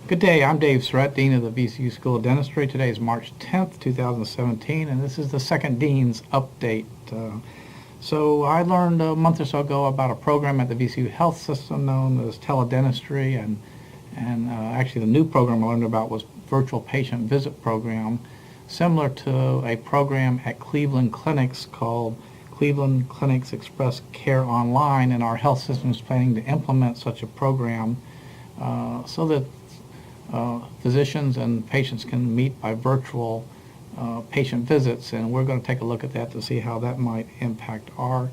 Good day, I'm Dave Sarrett, Dean of the VCU School of Dentistry. Today is March 10th, 2017, and this is the second Dean's Update. So I learned a month or so ago about a program at the VCU Health System known as teledentistry, and actually the new program I learned about was Virtual Patient Visit Program, similar to a program at Cleveland Clinics called Cleveland Clinics Express Care Online, and our health system is planning to implement such a program so that physicians and patients can meet by virtual patient visits, and we're going to take a look at that to see how that might impact our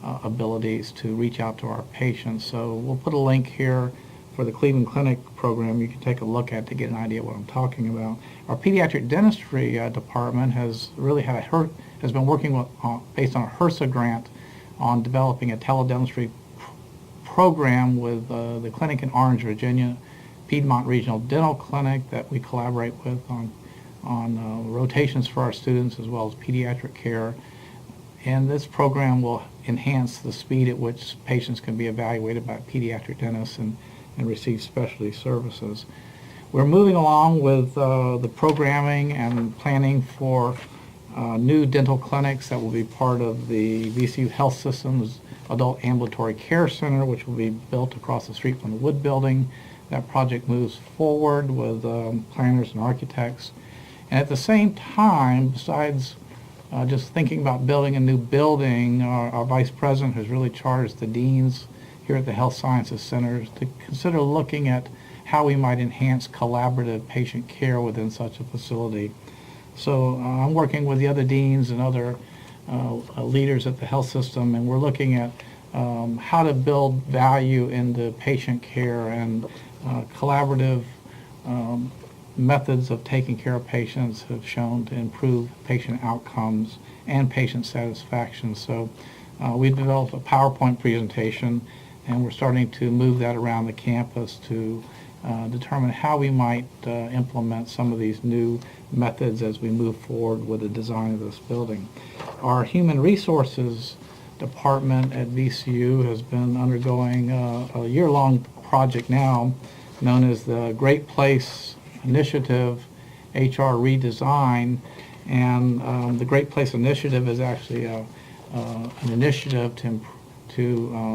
abilities to reach out to our patients. So we'll put a link here for the Cleveland Clinic program you can take a look at to get an idea what I'm talking about. Our pediatric dentistry department has really has been working with, based on a HRSA grant on developing a teledentistry program with the clinic in Orange, Virginia, Piedmont Regional Dental Clinic, that we collaborate with on rotations for our students as well as pediatric care. And this program will enhance the speed at which patients can be evaluated by pediatric dentists and receive specialty services. We're moving along with the programming and planning for new dental clinics that will be part of the VCU Health System's Adult Ambulatory Care Center, which will be built across the street from the Wood Building. That project moves forward with planners and architects. And at the same time, besides just thinking about building a new building, our vice president has really charged the deans here at the Health Sciences Centers to consider looking at how we might enhance collaborative patient care within such a facility. So I'm working with the other deans and other leaders at the health system, and we're looking at how to build value into patient care and collaborative methods of taking care of patients have shown to improve patient outcomes and patient satisfaction. So we've developed a PowerPoint presentation, and we're starting to move that around the campus to determine how we might implement some of these new methods as we move forward with the design of this building. Our human resources department at VCU has been undergoing a year-long project now known as the Great Place Initiative HR redesign, and the Great Place Initiative is actually an initiative to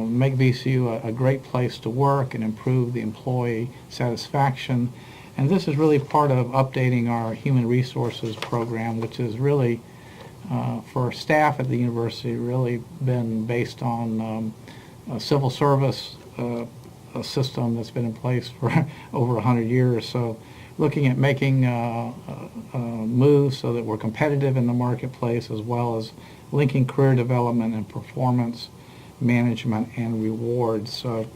make VCU a great place to work and improve the employee satisfaction. And this is really part of updating our human resources program, which is really for staff at the university really been based on a civil service a system that's been in place for over 100 years. So looking at making moves so that we're competitive in the marketplace, as well as linking career development and performance management and rewards. So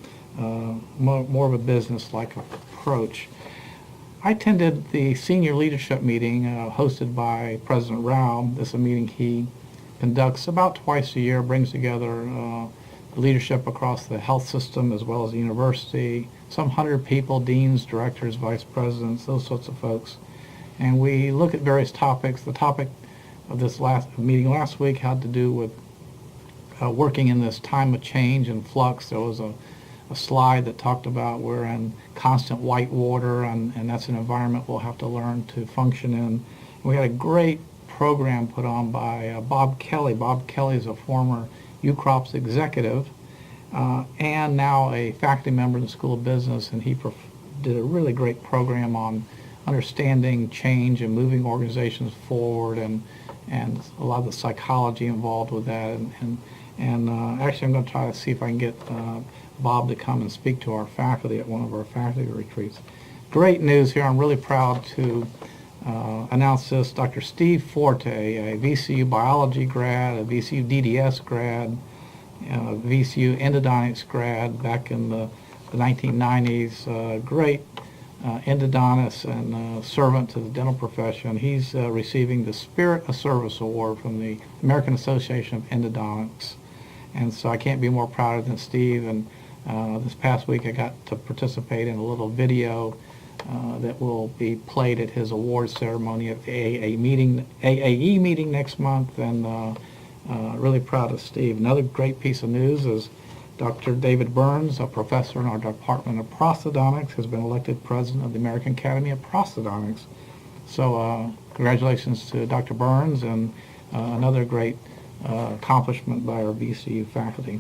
more of a business-like approach. I attended the senior leadership meeting hosted by President Rao. This is a meeting he conducts about twice a year, brings together leadership across the health system as well as the university, some 100 people, deans, directors, vice presidents, those sorts of folks. And we look at various topics. The topic of this meeting last week had to do with working in this time of change and flux. There was a slide that talked about we're in constant white water, and that's an environment we'll have to learn to function in. We had a great program put on by Bob Kelley. Bob Kelley is a former UCROPS executive and now a faculty member in the School of Business, and he did a really great program on understanding change and moving organizations forward, and a lot of the psychology involved with that. And actually I'm going to try to see if I can get Bob to come and speak to our faculty at one of our faculty retreats. Great news here. I'm really proud to announce this. Dr. Steve Forte, a VCU biology grad, a VCU DDS grad, VCU endodontics grad back in the 1990s, great endodontist and servant to the dental profession. He's receiving the Spirit of Service Award from the American Association of Endodontics. And so I can't be more prouder than Steve. And this past week I got to participate in a little video that will be played at his awards ceremony at the AAE meeting next month, and really proud of Steve. Another great piece of news is Dr. David Burns, a professor in our Department of Prosthodontics, has been elected president of the American Academy of Prosthodontics. So congratulations to Dr. Burns, and another great accomplishment by our VCU faculty.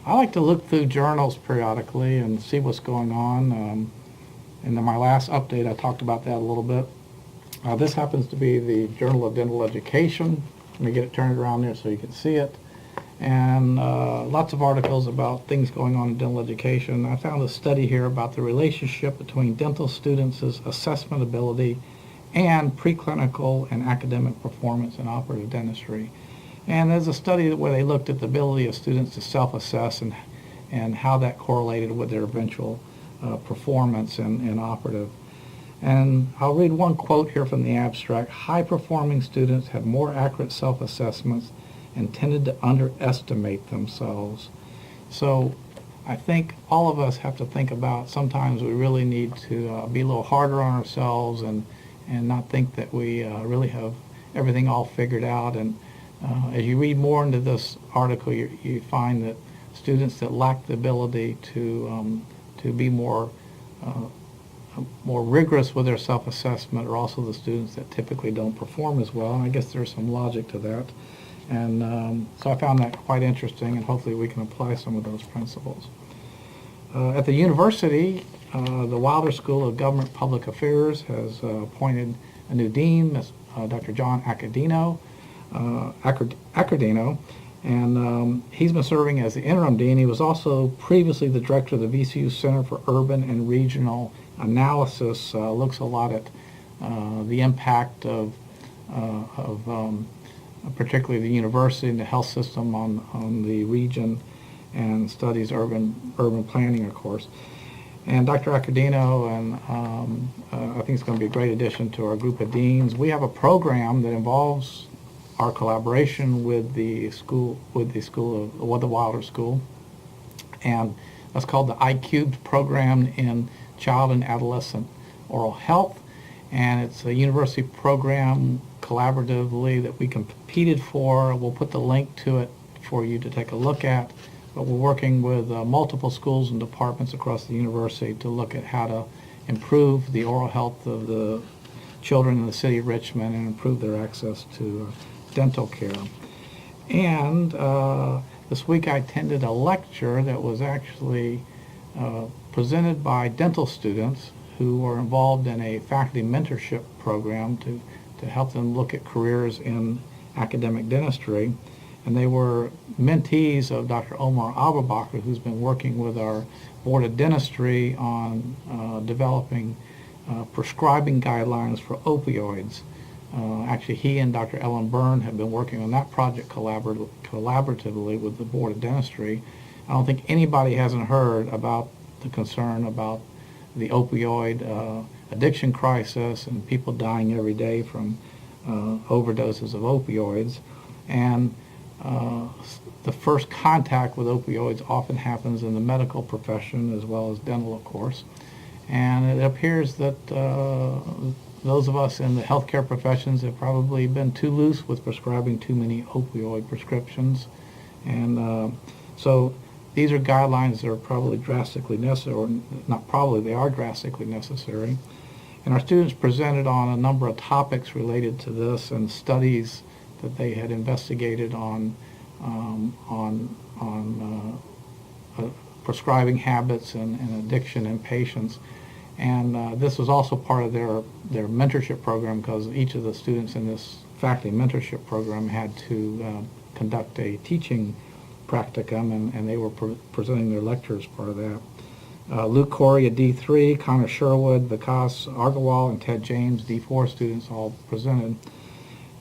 I like to look through journals periodically and see what's going on. In my last update, I talked about that a little bit. This happens to be the Journal of Dental Education. Let me get it turned around there so you can see it. And lots of articles about things going on in dental education. I found a study here about the relationship between dental students' assessment ability and preclinical and academic performance in operative dentistry. And there's a study where they looked at the ability of students to self-assess and how that correlated with their eventual performance in operative. And I'll read one quote here from the abstract. High-performing students have more accurate self-assessments and tended to underestimate themselves. So I think all of us have to think about sometimes we really need to be a little harder on ourselves and not think that we really have everything all figured out. And as you read more into this article, you find that students that lack the ability to be more rigorous with their self-assessment are also the students that typically don't perform as well. And I guess there's some logic to that. And so I found that quite interesting, and hopefully we can apply some of those principles. At the university, the Wilder School of Government Public Affairs has appointed a new dean, Dr. John Accadino, and he's been serving as the interim dean. He was also previously the director of the VCU Center for Urban and Regional Analysis. Looks a lot at the impact of particularly the university and the health system on the region, and studies urban planning, of course. And Dr. Accadino, and I think it's going to be a great addition to our group of deans. We have a program that involves our collaboration with the Wilder School, and that's called the iCube program in child and adolescent oral health. And it's a university program collaboratively that we competed for. We'll put the link to it for you to take a look at. But we're working with multiple schools and departments across the university to look at how to improve the oral health of the children in the city of Richmond and improve their access to dental care. And this week I attended a lecture that was actually presented by dental students who are involved in a faculty mentorship program to help them look at careers in academic dentistry. And they were mentees of Dr. Omar Abubaker, who's been working with our Board of Dentistry on developing prescribing guidelines for opioids. Actually, he and Dr. Ellen Byrne have been working on that project collaboratively with the Board of Dentistry. I don't think anybody hasn't heard about the concern about the opioid addiction crisis and people dying every day from overdoses of opioids. And the first contact with opioids often happens in the medical profession as well as dental, of course. And it appears that those of us in the healthcare professions have probably been too loose with prescribing too many opioid prescriptions. And so these are guidelines that are probably drastically necessary, or not probably, they are drastically necessary. And our students presented on a number of topics related to this and studies that they had investigated on prescribing habits and addiction in patients. And this was also part of their mentorship program, because each of the students in this faculty mentorship program had to conduct a teaching practicum, and they were presenting their lecture as part of that. Luke Corey, a D3, Connor Sherwood, Vikas Agarwal, and Ted James, D4 students, all presented.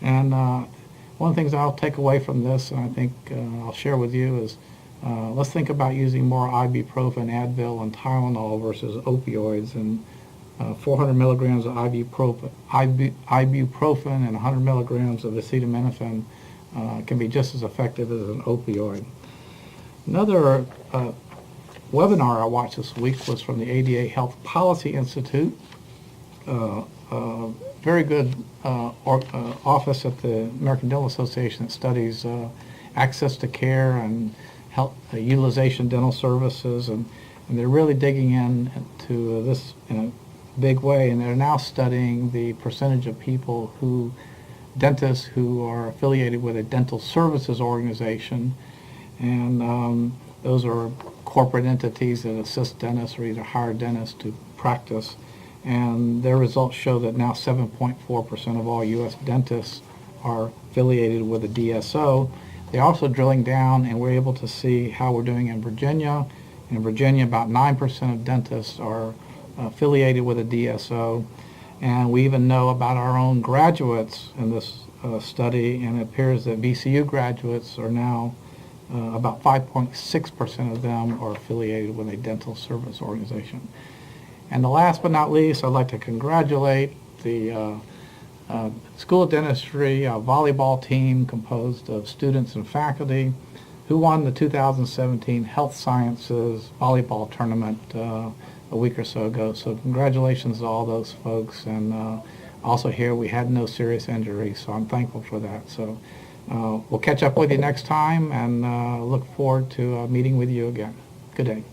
And one of the things I'll take away from this, and I think I'll share with you, is let's think about using more ibuprofen, Advil, and Tylenol versus opioids. And 400 milligrams of ibuprofen and 100 milligrams of acetaminophen can be just as effective as an opioid. Another webinar I watched this week was from the ADA Health Policy Institute. Very good office at the American Dental Association that studies access to care and health utilization dental services, and they're really digging into this in a big way, and they're now studying the percentage of people dentists who are affiliated with a dental services organization, and those are corporate entities that assist dentists or either hire dentists to practice, and their results show that now 7.4% of all U.S. dentists are affiliated with a DSO. They're also drilling down, and we're able to see how we're doing in Virginia. In Virginia, about 9% of dentists are affiliated with a DSO, and we even know about our own graduates in this study, and it appears that VCU graduates are now about 5.6% of them are affiliated with a dental service organization. And the last but not least, I'd like to congratulate the School of Dentistry volleyball team composed of students and faculty who won the 2017 Health Sciences volleyball tournament a week or so ago. So congratulations to all those folks, and also here we had no serious injuries, so I'm thankful for that. So we'll catch up with you next time, and look forward to meeting with you again. Good day.